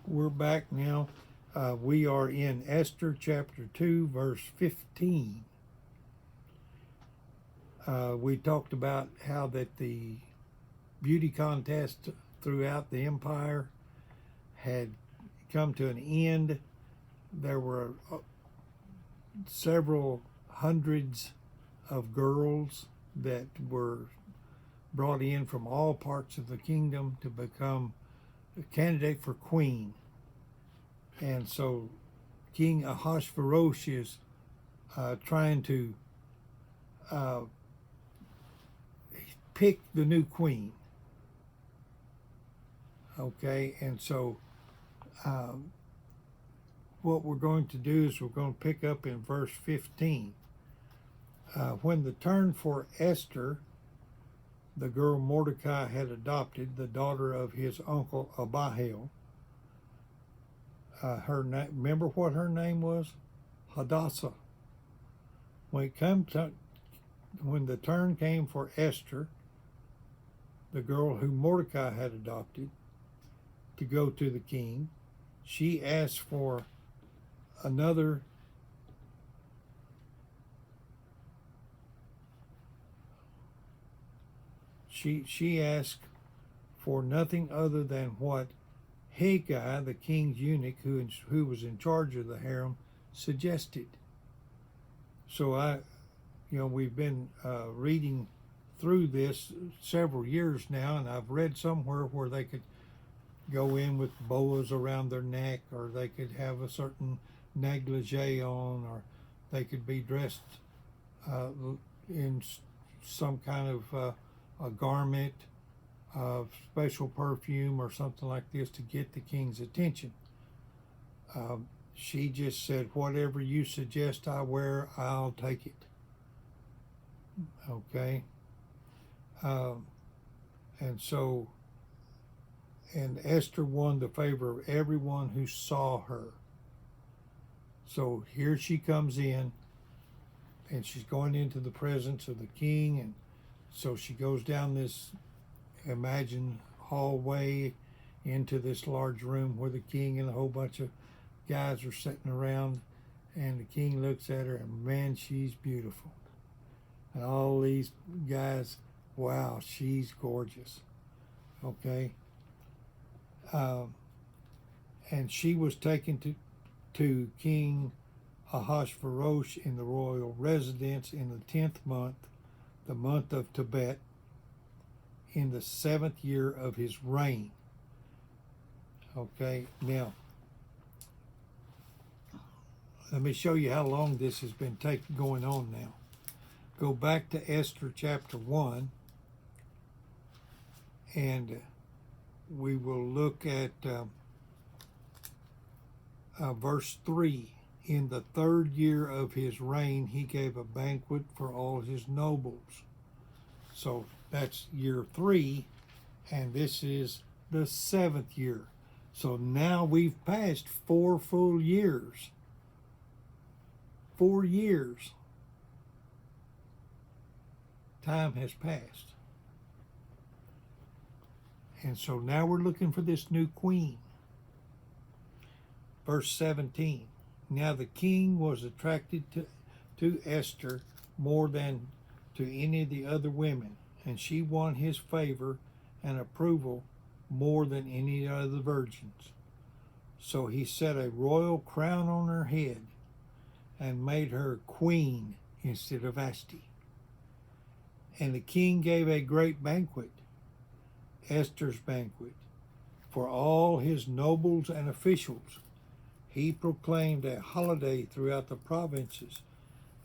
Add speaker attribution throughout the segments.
Speaker 1: We're back now. We are in Esther chapter 2, verse 15. We talked about how that the beauty contest throughout the empire had come to an end. There were several hundreds of girls that were brought in from all parts of the kingdom to become a candidate for queen. And so King Ahasuerus is trying to pick the new queen. Okay, and so what we're going to do is we're going to pick up in verse 15. When the turn for Esther, the girl Mordecai had adopted, the daughter of his uncle Abihail, remember what her name was? Hadassah. When the turn came for Esther, the girl who Mordecai had adopted, to go to the king, she asked for another she asked for nothing other than what Haggai, the king's eunuch who was in charge of the harem, suggested. So we've been reading through this several years now, and I've read somewhere where they could go in with boas around their neck, or they could have a certain negligee on, or they could be dressed in some kind of a garment of special perfume or something like this to get the king's attention. She just said, whatever you suggest I wear, I'll take it. Okay. And Esther won the favor of everyone who saw her. So here she comes in, and she's going into the presence of the king, and so she goes down this imagined hallway into this large room where the king and a whole bunch of guys are sitting around, and the king looks at her, and man, she's beautiful. And all these guys, wow, she's gorgeous. Okay. And she was taken to King Ahasuerus in the royal residence in the 10th month, the month of Tebet, in the 7th year of his reign. Okay, now let me show you how long this has been going on now. Go back to Esther chapter 1, and we will look at verse 3. In the 3rd year of his reign, he gave a banquet for all his nobles. So that's year 3, and this is the 7th year. So now we've passed 4 full years. 4 years. Time has passed. And so now we're looking for this new queen. Verse 17. Now the king was attracted to Esther more than to any of the other women, and she won his favor and approval more than any of the virgins. So he set a royal crown on her head and made her queen instead of Vashti. And the king gave a great banquet, Esther's banquet, for all his nobles and officials. He proclaimed a holiday throughout the provinces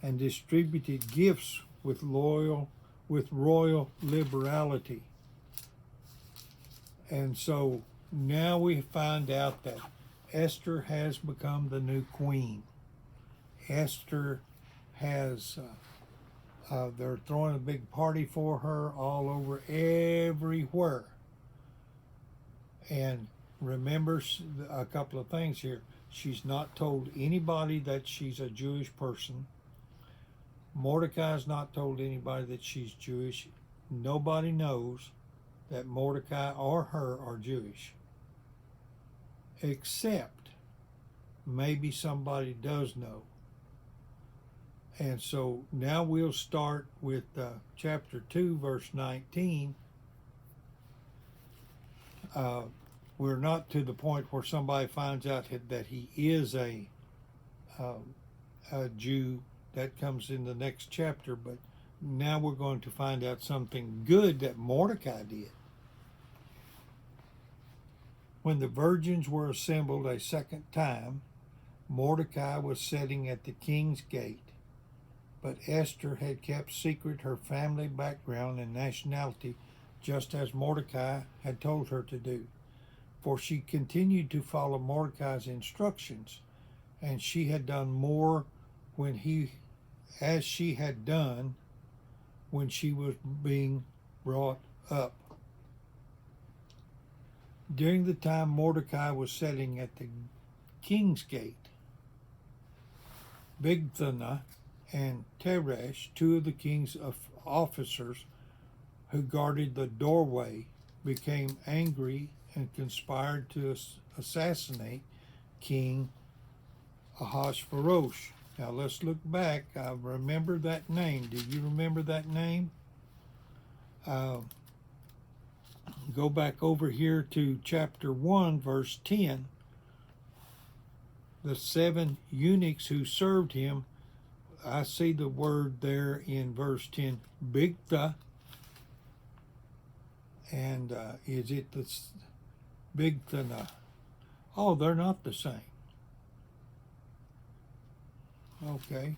Speaker 1: and distributed gifts with royal liberality. And so now we find out that Esther has become the new queen. Esther has, they're throwing a big party for her all over everywhere. And remember a couple of things here. She's not told anybody that she's a Jewish person. Mordecai's not told anybody that she's Jewish. Nobody knows that Mordecai or her are Jewish. except maybe somebody does know. And so now we'll start with chapter 2, verse 19. We're not to the point where somebody finds out that he is a Jew. That comes in the next chapter, but now we're going to find out something good that Mordecai did. When the virgins were assembled a second time, Mordecai was sitting at the king's gate. But Esther had kept secret her family background and nationality, just as Mordecai had told her to do. For she continued to follow Mordecai's instructions, and she had done more as she had done when she was being brought up. During the time Mordecai was sitting at the king's gate, Bigthana and Teresh, two of the king's officers who guarded the doorway, became angry and conspired to assassinate King Ahasuerus. Now let's look back. I remember that name. Do you remember that name? Go back over here to chapter 1, verse 10. The 7 eunuchs who served him, I see the word there in verse 10, Bigtha. And is it the Bigthana? Oh, they're not the same. Okay.